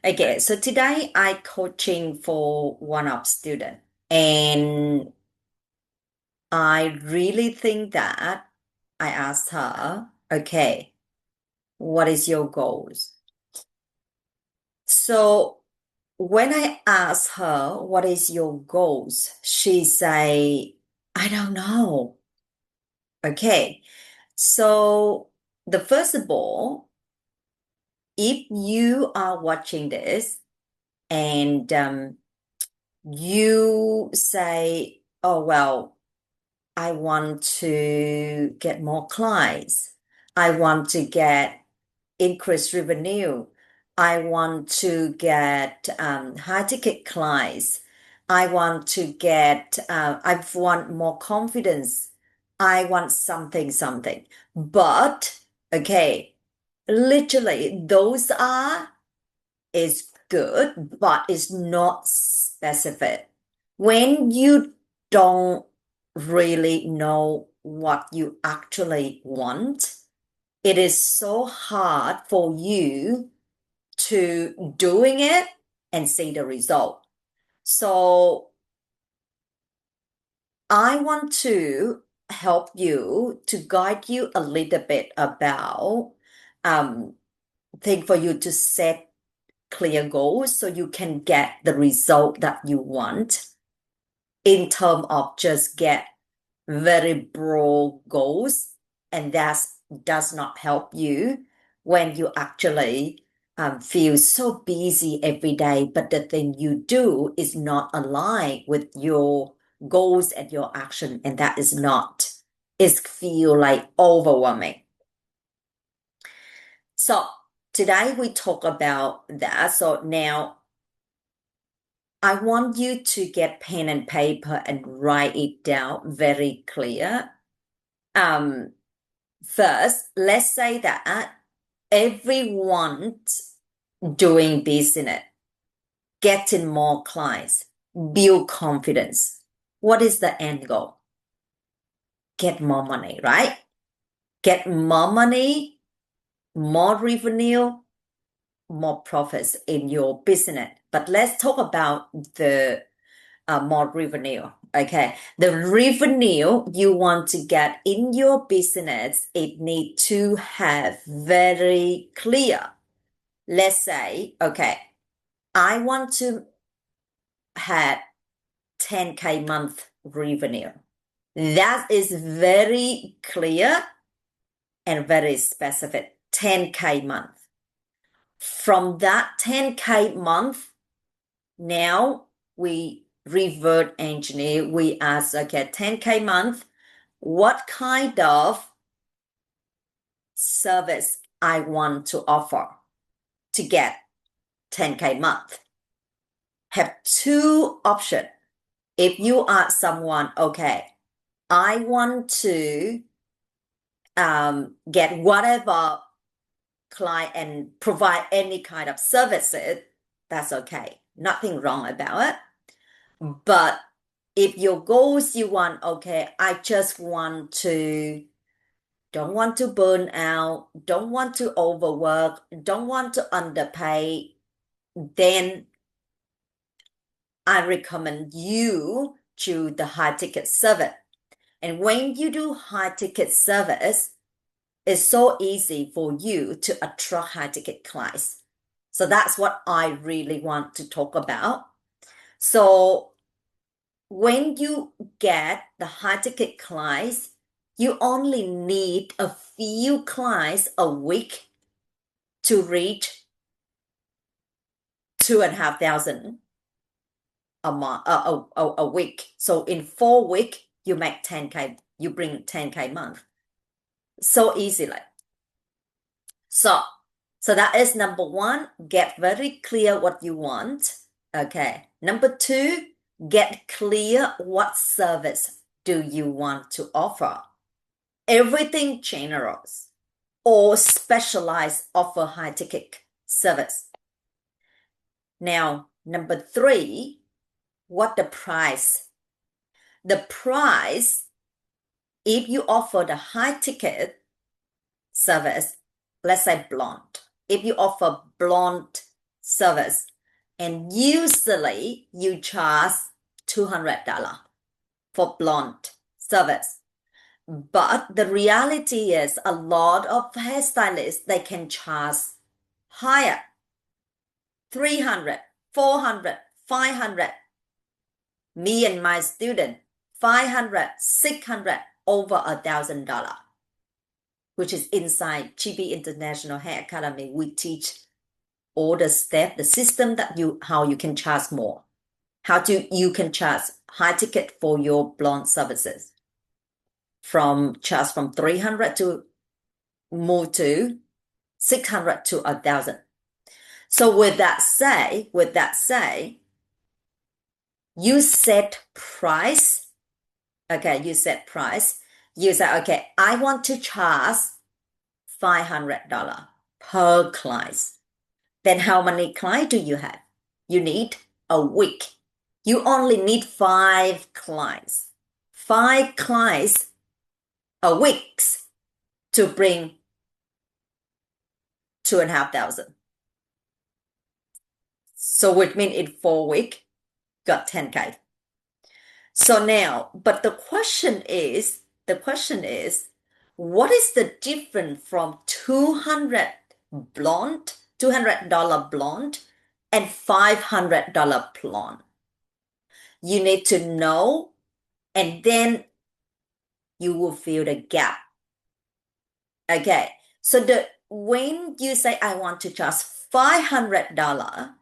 Okay, so today I coaching for one of student, and I really think that I asked her, okay, what is your goals? So when I asked her what is your goals, she say, I don't know. Okay, so the first of all, if you are watching this and you say, oh well, I want to get more clients. I want to get increased revenue. I want to get high ticket clients. I want to get, I want more confidence. I want something. But, okay, literally, those are is good, but it's not specific. When you don't really know what you actually want, it is so hard for you to doing it and see the result. So I want to help you to guide you a little bit about thing for you to set clear goals so you can get the result that you want in terms of just get very broad goals, and that does not help you when you actually feel so busy every day, but the thing you do is not aligned with your goals and your action, and that is not, it feel like overwhelming. So today we talk about that. So now I want you to get pen and paper and write it down very clear. Um, First, let's say that everyone doing business, getting more clients, build confidence. What is the end goal? Get more money, right? Get more money, more revenue, more profits in your business. But let's talk about the more revenue. Okay, the revenue you want to get in your business, it need to have very clear. Let's say, okay, I want to have 10K month revenue. That is very clear and very specific. 10K month. From that 10K month, now we revert engineer. We ask, okay, 10K month, what kind of service I want to offer to get 10K month? Have two options. If you are someone, okay, I want to get whatever client and provide any kind of services, that's okay. Nothing wrong about it. But if your goals you want, okay, I just want to, don't want to burn out, don't want to overwork, don't want to underpay, then I recommend you choose the high ticket service. And when you do high ticket service, it's so easy for you to attract high ticket clients. So that's what I really want to talk about. So when you get the high ticket clients, you only need a few clients a week to reach 2,500 a month, a week. So in 4 weeks, you make 10K, you bring 10K month. So easily. So that is number one, get very clear what you want. Okay. Number two, get clear what service do you want to offer. Everything generous or specialized offer high ticket service. Now, number three, what the price? The price, if you offer the high ticket service, let's say blonde. If you offer blonde service. And usually you charge $200 for blonde service. But the reality is a lot of hairstylists, they can charge higher, 300, 400, 500. Me and my student, 500, 600, over $1,000, which is inside GB International Hair Academy. We teach all the steps, the system that how you can charge more, you can charge high ticket for your blonde services. Charge from 300 to move to 600 to 1,000. So with that say, you set price. Okay, you set price. You say, okay, I want to charge $500 per client. Then how many clients do you have? You need a week. You only need 5 clients. 5 clients a week to bring 2,500. So which means in 4 weeks, got 10K. So now, but the question is, what is the difference from $200 blonde and $500 blonde? You need to know, and then you will feel the gap. Okay, so when you say I want to charge $500,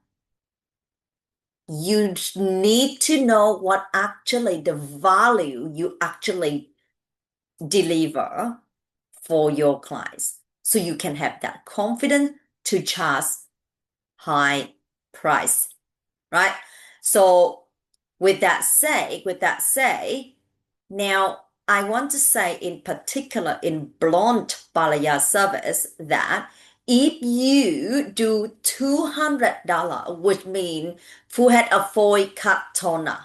you need to know what actually the value you actually deliver for your clients, so you can have that confidence to charge high price, right? So with that say, now I want to say in particular in blonde balayage service that if you do $200, which means full head of foil cut toner,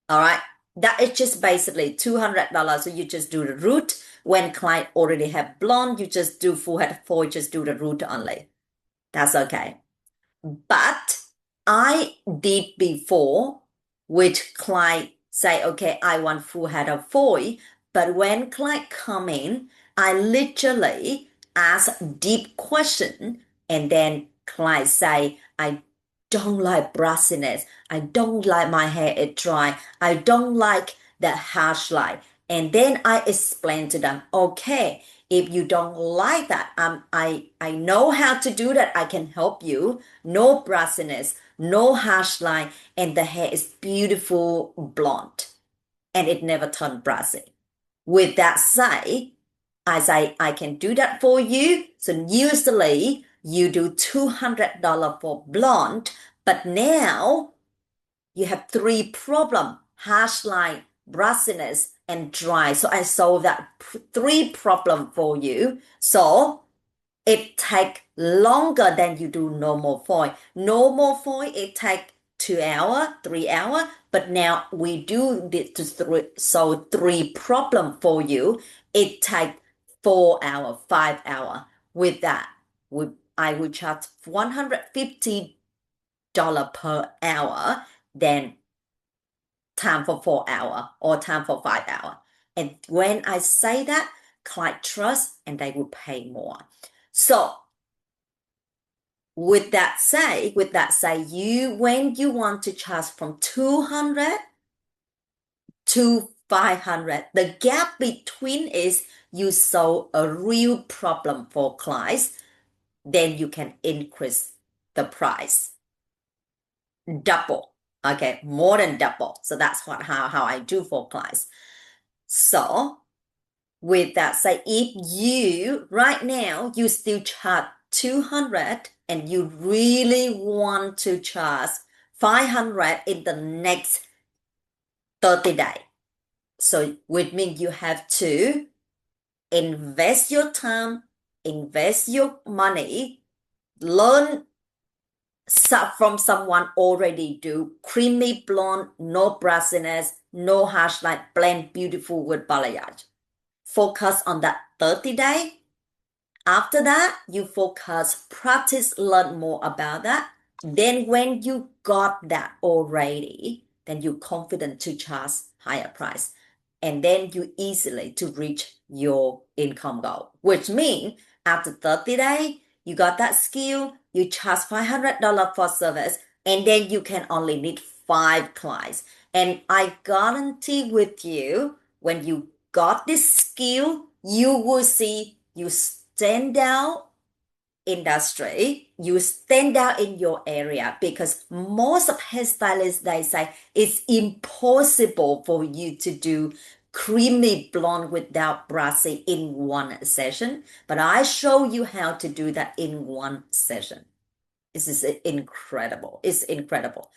all right, that is just basically $200. So you just do the root. When client already have blonde, you just do full head of foil, just do the root only. That's okay. But I did before, which client say, okay, I want full head of foil. But when client come in, I literally ask deep question, and then client say, I don't like brassiness. I don't like my hair is dry. I don't like the harsh line. And then I explain to them, okay, if you don't like that, I know how to do that. I can help you. No brassiness, no harsh line, and the hair is beautiful blonde, and it never turned brassy. With that say, I say I can do that for you. So usually you do $200 for blonde, but now you have 3 problems: harsh line, brassiness, and dry. So I solve that 3 problem for you. So it take longer than you do normal foil. Normal foil, it take 2 hours, 3 hours, but now we do this to solve 3 problem for you. It take 4 hours, 5 hours. With that, I will charge $150 per hour, then time for 4 hours or time for 5 hours. And when I say that, client trust and they will pay more. So with that say, when you want to charge from 200 to 500, the gap between is you solve a real problem for clients, then you can increase the price double. Okay, more than double. So that's how I do for clients. So with that say, if you right now you still charge 200 and you really want to charge 500 in the next 30 days, so which means you have to invest your time, invest your money, learn from someone already do creamy blonde, no brassiness, no harsh line, blend beautiful with balayage. Focus on that 30 day After that, you focus, practice, learn more about that. Then when you got that already, then you're confident to charge higher price. And then you easily to reach your income goal, which means after 30 days, you got that skill, you charge $500 for service, and then you can only need 5 clients. And I guarantee with you, when you got this skill, you will see you stand out industry, you stand out in your area, because most of hairstylists, they say it's impossible for you to do creamy blonde without brushing in one session. But I show you how to do that in one session. This is incredible. It's incredible.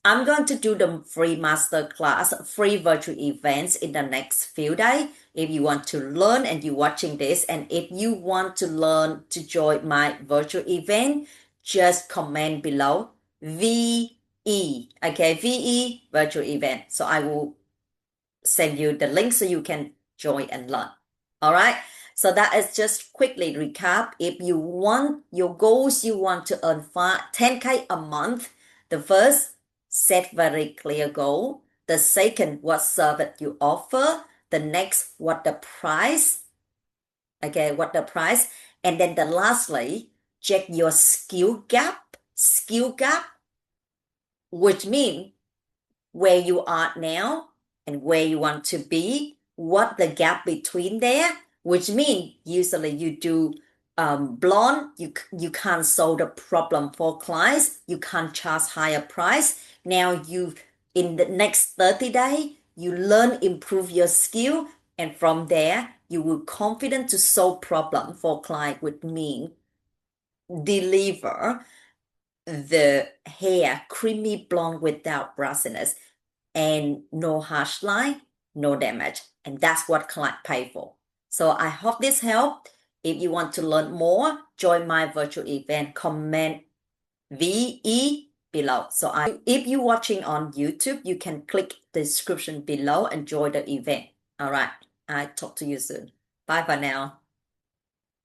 I'm going to do the free master class, free virtual events in the next few days. If you want to learn and you're watching this, and if you want to learn to join my virtual event, just comment below VE. Okay, VE virtual event. So I will send you the link so you can join and learn. All right. So that is just quickly recap. If you want your goals, you want to earn 10K a month. The first, set very clear goal. The second, what service you offer. The next, what the price. Okay, what the price. And then the lastly, check your skill gap. Skill gap, which means where you are now and where you want to be, what the gap between there, which means usually you do blonde, you can't solve the problem for clients, you can't charge higher price. Now you, in the next 30 days, you learn, improve your skill, and from there you will confident to solve problem for client, which mean deliver the hair creamy blonde without brassiness and no harsh line, no damage. And that's what client pay for. So I hope this helped. If you want to learn more, join my virtual event, comment VE below. So if you're watching on YouTube, you can click the description below and join the event. All right. I talk to you soon. Bye for now.